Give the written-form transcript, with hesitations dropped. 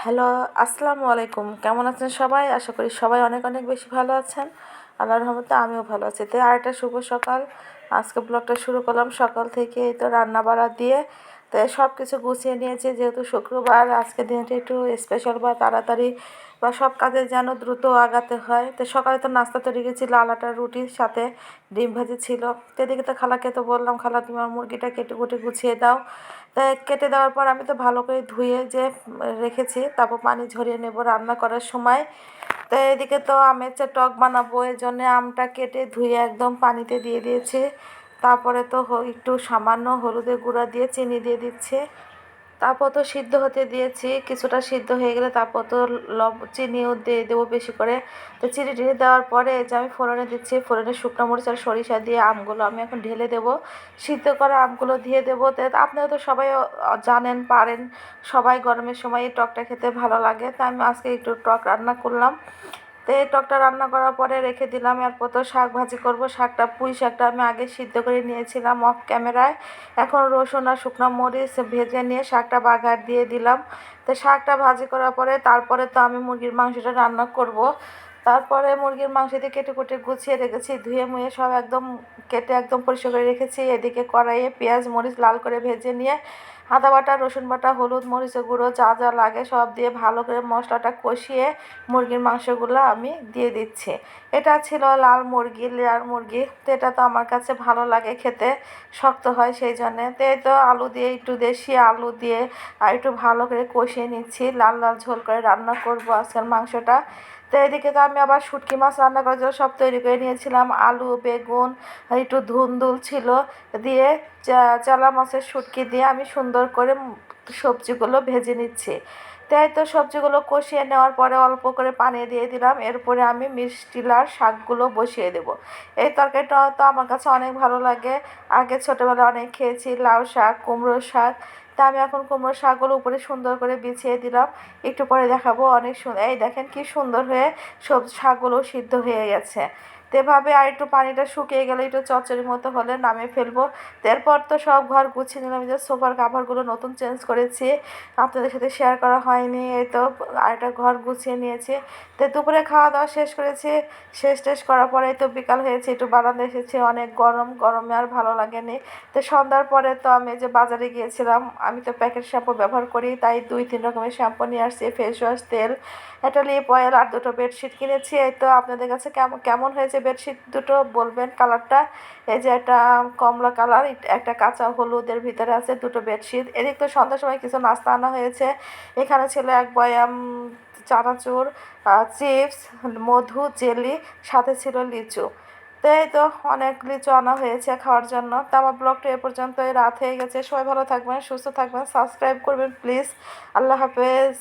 Hello, আসসালামু আলাইকুম। কেমন আছেন সবাই? আশা করি সবাই অনেক অনেক বেশি ভালো আছেন। আল্লাহর রহমতে আমিও ভালো আছি। তো আরেকটা শুভ সকাল। আজকে ব্লগটা শুরু করলাম সকাল থেকে, এই তো রান্না বাড়া দিয়ে। তো সব কিছু গুছিয়ে নিয়েছি, যেহেতু শুক্রবার আজকের দিনটা একটু স্পেশাল বা তাড়াতাড়ি বা সব কাজে যেন দ্রুত আগাতে হয়। তো সকালে তো নাস্তা তৈরি গেছি, লাল আটার রুটির সাথে ডিম ভাজি ছিল। তো এদিকে তো খালাকে তো বললাম, খালা তুমি আমার মুরগিটা কেটে কুটে গুছিয়ে দাও। তাই কেটে দেওয়ার পর আমি তো ভালো করে ধুয়ে যে রেখেছি, তারপর পানি ঝরিয়ে নেব রান্না করার সময়। তো এদিকে তো আমের টক বানাবো, এই জন্যে আমটা কেটে ধুয়ে একদম পানিতে দিয়ে দিয়েছি। তারপরে তো একটু সামান্য হলুদের গুঁড়া দিয়ে চিনি দিয়ে দিচ্ছি। তারপর তো সিদ্ধ হতে দিয়েছি, কিছুটা সিদ্ধ হয়ে গেলে তারপর তো চিনিও দিয়ে দেবো বেশি করে। তো চিনি টিনি দেওয়ার পরে এই যে আমি ফোড়নে দিচ্ছি, ফোড়নে শুকনো মরিচ আর সরিষা দিয়ে আমগুলো আমি এখন ঢেলে দেবো। সিদ্ধ করা আমগুলো দিয়ে দেবো। তো আপনারা তো সবাই জানেন, পারেন, সবাই গরমের সময় এই টকটা খেতে ভালো লাগে। তাই আমি আজকে একটু টক রান্না করলাম। তো এই টকটা রান্না করার পরে রেখে দিলাম। এরপর তো শাক ভাজি করব। শাকটা পুঁই শাকটা আমি আগে সিদ্ধ করে নিয়েছিলাম অফ ক্যামেরায়। এখন রসুন আর শুকনো মরিচ ভেজে নিয়ে শাকটা বাগার দিয়ে দিলাম। তো শাকটা ভাজি করার পরে তারপরে তো আমি মুরগির মাংসটা রান্না করব। তারপরে মুরগির মাংস দিয়ে কেটে কুটে গুছিয়ে রেখেছি, ধুয়ে মুয়ে সব একদম কেটে একদম পরিষ্কার করে রেখেছি। এদিকে কড়াইয়ে পেঁয়াজ মরিচ লাল করে ভেজে নিয়ে আদা বাটা রসুন বাটা হলুদ মরিচের গুঁড়ো যা যা লাগে সব দিয়ে ভালো করে মশলাটা কষিয়ে মুরগির মাংসগুলো আমি দিয়ে দিচ্ছি। এটা ছিল লাল মুরগি, লেয়ার মুরগি। তো এটা তো আমার কাছে ভালো লাগে খেতে, শক্ত হয় সেই জন্যে। তো এই তো আলু দিয়ে, একটু দেশি আলু দিয়ে আর একটু ভালো করে কষিয়ে নিচ্ছি। লাল লাল ঝোল করে রান্না করব আজকের মাংসটা। তো এদিকে তো আমি আবার শুটকি মাছ রান্না করার জন্য সব তৈরি করে নিয়েছিলাম। আলু বেগুন একটু ধুন্দুল ছিল দিয়ে চালা মাছের শুটকি দিয়ে আমি সুন্দর করে সবজিগুলো ভেজে নিচ্ছি। তাই তো সবজিগুলো কষিয়ে নেওয়ার পরে অল্প করে পানি দিয়ে দিলাম। এরপরে আমি মিষ্টিলার শাকগুলো বসিয়ে দেব। এই তরকারিটা তো আমার কাছে অনেক ভালো লাগে। আগে ছোটোবেলায় অনেক খেয়েছি লাউ শাক কুমড়ো শাক। তা আমি এখন কুমড়ো শাকগুলো উপরে সুন্দর করে বিছিয়ে দিলাম। একটু পরে দেখাবো, অনেক সুন্দর, এই দেখেন কি সুন্দর হয়ে সব শাকগুলো সিদ্ধ হয়ে গেছে। তো এভাবে আর একটু পানিটা শুকিয়ে গেলে একটু চচ্চড়ির মতো হলে নামিয়ে ফেলবো। এরপর তো সব ঘর গুছিয়ে নিলাম, যে সোফার কাভারগুলো নতুন চেঞ্জ করেছি, আপনাদের সাথে শেয়ার করা হয়নি। এই তো আরেকটা ঘর গুছিয়ে নিয়েছি। তো দুপুরে খাওয়া দাওয়া শেষ করেছি, শেষ টেষ করার পরে তো বিকাল হয়েছে, একটু বারান্দায় এসেছি, অনেক গরম, গরমে আর ভালো লাগেনি। তো সন্ধ্যার পরে তো আমি যে বাজারে গিয়েছিলাম, আমি তো প্যাকেট শ্যাম্পু ব্যবহার করি, তাই 2-3 রকমের শ্যাম্পু নিয়ে আসছি, ফেস ওয়াশ তেল, একটা লিপ অয়েল আর দুটো বেডশিট কিনেছি। এই তো আপনাদের কাছে কেমন কেমন হয়েছে বেডশিট দুটো বলবেন কালারটা। এই যে একটা কমলা কালার, একটা কাঁচা হলুদের ভিতরে আছে দুটো বেডশিট। এদিক তো সন্ধ্যার সময় কিছু নাস্তা আনা হয়েছে। এখানে ছিল এক বয়াম চানাচুর, চিপস, মধু, জেলি, সাথে ছিল লিচু। তো এই তো অনেক লিচু আনা হয়েছে খাওয়ার জন্য। তো আমার ব্লগটা এ পর্যন্তই, রাত হয়ে গেছে। সবাই ভালো থাকবেন, সুস্থ থাকবেন, সাবস্ক্রাইব করবেন প্লিজ। আল্লাহ হাফেজ।